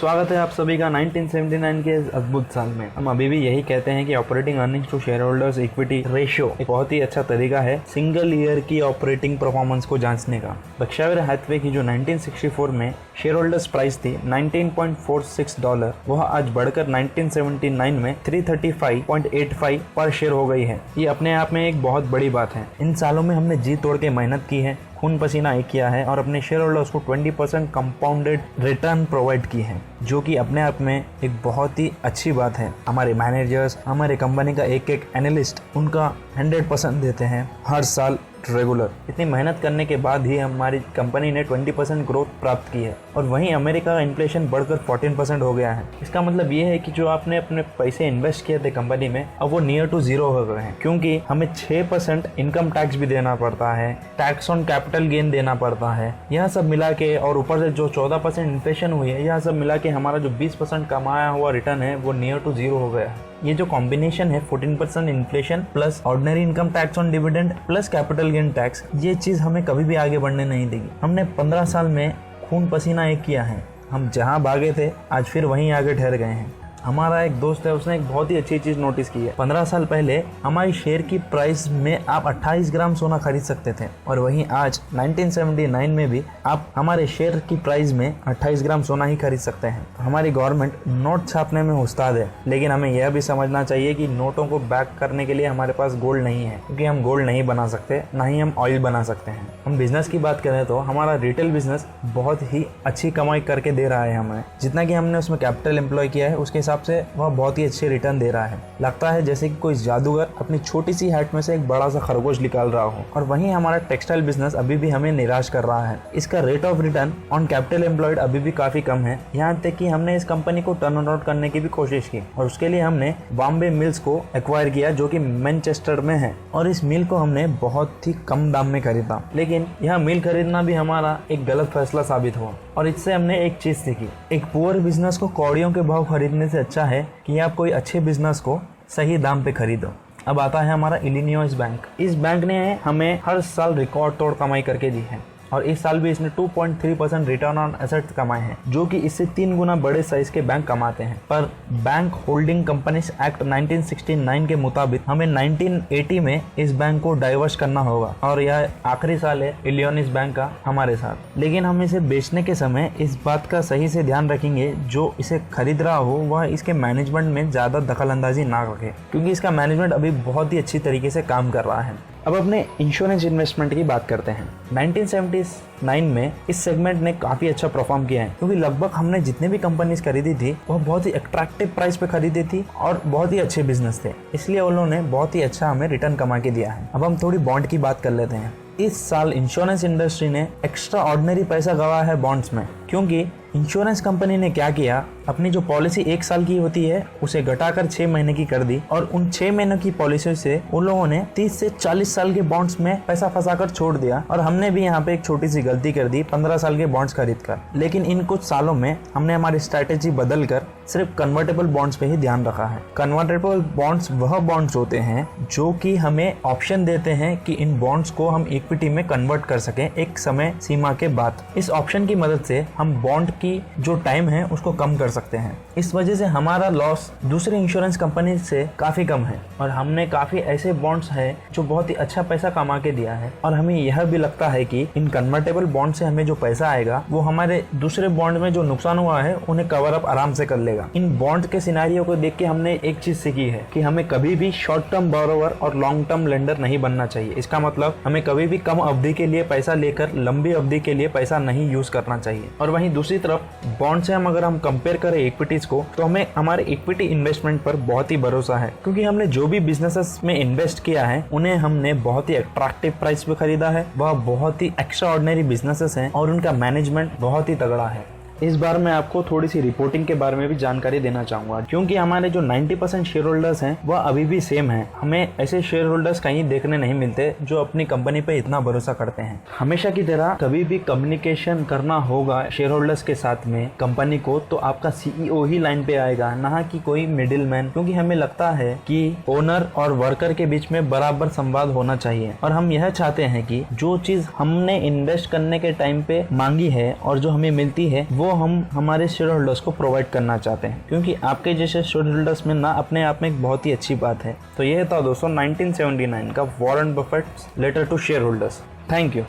स्वागत है आप सभी का 1979 के अद्भुत साल में। हम अभी भी यही कहते हैं कि operating earnings to shareholders equity ratio एक बहुत ही अच्छा तरीका है सिंगल ईयर की ऑपरेटिंग परफॉर्मेंस को जांचने का। बर्कशायर हैथवे की जो 1964 में शेयर होल्डर्स प्राइस थी $19.46, वह आज बढ़कर 1979 में 335.85 पर शेयर हो गई है। ये अपने आप में एक बहुत बड़ी बात है। इन सालों में हमने जी तोड़ के मेहनत की है, खून पसीना एक किया है और अपने शेयर होल्डर्स को 20% कंपाउंडेड रिटर्न प्रोवाइड की है, जो कि अपने आप में एक बहुत ही अच्छी बात है। हमारे मैनेजर्स, हमारे कंपनी का एक एक एनालिस्ट उनका 100% देते हैं हर साल रेगुलर। इतनी मेहनत करने के बाद ही हमारी कंपनी ने 20% ग्रोथ प्राप्त की है और वहीं अमेरिका का इन्फ्लेशन बढ़कर 14% हो गया है। इसका मतलब ये है कि जो आपने अपने पैसे इन्वेस्ट किए थे कंपनी में, अब वो नियर टू जीरो हो गए हैं, क्योंकि हमें 6% इनकम टैक्स भी देना पड़ता है, टैक्स ऑन कैपिटल गेन देना पड़ता है। यह सब मिला के और ऊपर से जो 14% इन्फ्लेशन हुई है, यह सब मिला के हमारा जो 20% कमाया हुआ रिटर्न है वो नियर टू जीरो हो गया है। ये जो कॉम्बिनेशन है 14% inflation plus ordinary income tax on dividend plus capital gain tax, ये चीज़ हमें कभी भी आगे बढ़ने नहीं देगी। हमने 15 साल में खून पसीना एक किया है। हम जहाँ भागे थे आज फिर वहीं आगे ठहर गए हैं। हमारा एक दोस्त है, उसने एक बहुत ही अच्छी चीज़ नोटिस की है। 15 साल पहले हमारी शेयर की प्राइस में आप 28 ग्राम सोना खरीद सकते थे और वहीं आज 1979 में भी आप हमारे शेयर की प्राइस में 28 ग्राम सोना ही खरीद सकते हैं। हमारी गवर्नमेंट नोट छापने में उस्ताद है, लेकिन हमें यह भी समझना चाहिए कि नोटों को बैक करने के लिए हमारे पास गोल्ड नहीं है, क्योंकि हम गोल्ड नहीं बना सकते, ना ही हम ऑयल बना सकते हैं। हम बिजनेस की बात करें तो हमारा रिटेल बिजनेस बहुत ही अच्छी कमाई करके दे रहा है हमें। जितना कि हमने उसमें कैपिटल एम्प्लॉय किया है उसके हिसाब से वह बहुत ही अच्छे रिटर्न दे रहा है। लगता है जैसे कि कोई जादूगर अपनी छोटी सी हैट में से एक बड़ा सा खरगोश निकाल रहा हो। और वहीं हमारा टेक्सटाइल बिजनेस अभी भी हमें निराश कर रहा है। इसका rate of return on capital employed अभी भी काफी कम है। यहाँ तक कि हमने इस कंपनी को टर्न अराउंड करने की भी कोशिश की और उसके लिए हमने बॉम्बे मिल्स को एक्वायर किया, जो कि मैनचेस्टर में है, और इस मिल को हमने बहुत ही कम दाम में खरीदा। लेकिन यह मिल खरीदना भी हमारा एक गलत फैसला साबित हुआ और इससे हमने एक चीज सीखी, एक पुअर बिजनेस को कौड़ियों के भाव खरीदने से अच्छा है कि आप कोई अच्छे बिजनेस को सही दाम पे खरीदो। अब आता है हमारा इलिनॉइस बैंक। इस बैंक ने हमें हर साल रिकॉर्ड तोड़ कमाई करके दी है और इस साल भी इसने 2.3% रिटर्न ऑन एसेट्स कमाए हैं, जो कि इससे 3 गुना बड़े साइज के बैंक कमाते हैं। पर बैंक होल्डिंग कंपनीज एक्ट 1969 के मुताबिक हमें 1980 में इस बैंक को डाइवर्स करना होगा और यह आखिरी साल है इलिनॉइस बैंक का हमारे साथ। लेकिन हम इसे बेचने के समय इस बात का सही से ध्यान रखेंगे, जो इसे खरीद रहा हो वह इसके मैनेजमेंट में ज्यादा दखल अंदाजी ना रखे, क्योंकि इसका मैनेजमेंट अभी बहुत ही अच्छी तरीके से काम कर रहा है। अब अपने इंश्योरेंस इन्वेस्टमेंट की बात करते हैं। 1979 में इस सेगमेंट ने काफी अच्छा परफॉर्म किया है, क्योंकि लगभग हमने जितने भी कंपनीज खरीदी थी वह बहुत ही अट्रैक्टिव प्राइस पे खरीदी थी और बहुत ही अच्छे बिजनेस थे, इसलिए उन्होंने बहुत ही अच्छा हमें रिटर्न कमा के दिया है। अब हम थोड़ी बॉन्ड की बात कर लेते हैं। इस साल इंश्योरेंस इंडस्ट्री ने एक्स्ट्रा ऑर्डिनरी पैसा गवाया है बॉन्ड्स में, क्योंकि इंश्योरेंस कंपनी ने क्या किया, अपनी जो पॉलिसी 1 साल की होती है उसे घटाकर 6 महीने की कर दी और उन 6 महीनों की पॉलिसी से उन लोगों ने 30 से 40 साल के बॉन्ड्स में पैसा फंसाकर छोड़ दिया। और हमने भी यहाँ पे एक छोटी सी गलती कर दी 15 साल के बॉन्ड्स खरीद कर। लेकिन इन कुछ सालों में हमने हमारी स्ट्रैटेजी बदल कर सिर्फ कन्वर्टेबल बॉन्ड्स पे ही ध्यान रखा है। कन्वर्टेबल बॉन्ड्स वह बॉन्ड्स होते हैं जो कि हमें ऑप्शन देते हैं कि इन बॉन्ड्स को हम इक्विटी में कन्वर्ट कर सकें एक समय सीमा के बाद। इस ऑप्शन की मदद से हम बॉन्ड की जो टाइम है उसको कम कर सकते हैं। इस वजह से हमारा लॉस दूसरे इंश्योरेंस कंपनी से काफी कम है और हमने काफी ऐसे बॉन्ड्स है जो बहुत ही अच्छा पैसा कमा के दिया है। और हमें यह भी लगता है कि इन कन्वर्टेबल बॉन्ड से हमें जो पैसा आएगा वो हमारे दूसरे बॉन्ड में जो नुकसान हुआ है उन्हें कवर अप आराम से कर लेगा। इन बॉन्ड के सिनेरियो को देख के हमने एक चीज सीखी है कि हमें कभी भी शॉर्ट टर्म बोरोवर और लॉन्ग टर्म लेंडर नहीं बनना चाहिए। इसका मतलब हमें कभी भी कम अवधि के लिए पैसा लेकर लंबी अवधि के लिए पैसा नहीं यूज करना चाहिए। और वहीं दूसरी तरफ बॉन्ड से अगर हम कंपेयर करें इक्विटीज को, तो हमें हमारे इक्विटी इन्वेस्टमेंट पर बहुत ही भरोसा है, क्योंकि हमने जो भी बिजनेसेस में इन्वेस्ट किया है उन्हें हमने बहुत ही अट्रैक्टिव प्राइस पे खरीदा है। वह बहुत ही एक्स्ट्रा ऑर्डिनरी बिजनेसेस हैं और उनका मैनेजमेंट बहुत ही तगड़ा है। इस बार मैं आपको थोड़ी सी रिपोर्टिंग के बारे में भी जानकारी देना चाहूंगा, क्योंकि हमारे जो 90% शेयर होल्डर्स हैं वह अभी भी सेम हैं। हमें ऐसे शेयर होल्डर्स कहीं देखने नहीं मिलते जो अपनी कंपनी पे इतना भरोसा करते हैं। हमेशा की तरह कभी भी कम्युनिकेशन करना होगा शेयर होल्डर्स के साथ में कंपनी को, तो आपका सीईओ ही लाइन पे आएगा, ना कि कोई मिडिल मैन, क्योंकि हमें लगता है कि ओनर और वर्कर के बीच में बराबर संवाद होना चाहिए। और हम यह चाहते हैं कि जो चीज हमने इन्वेस्ट करने के टाइम पे मांगी है और जो हमें मिलती है वो हम हमारे शेयर होल्डर्स को प्रोवाइड करना चाहते हैं, क्योंकि आपके जैसे शेयर होल्डर्स मिलना अपने आप में एक बहुत ही अच्छी बात है। तो यह था दोस्तों 1979 का Warren Buffett letter to shareholders. Thank you.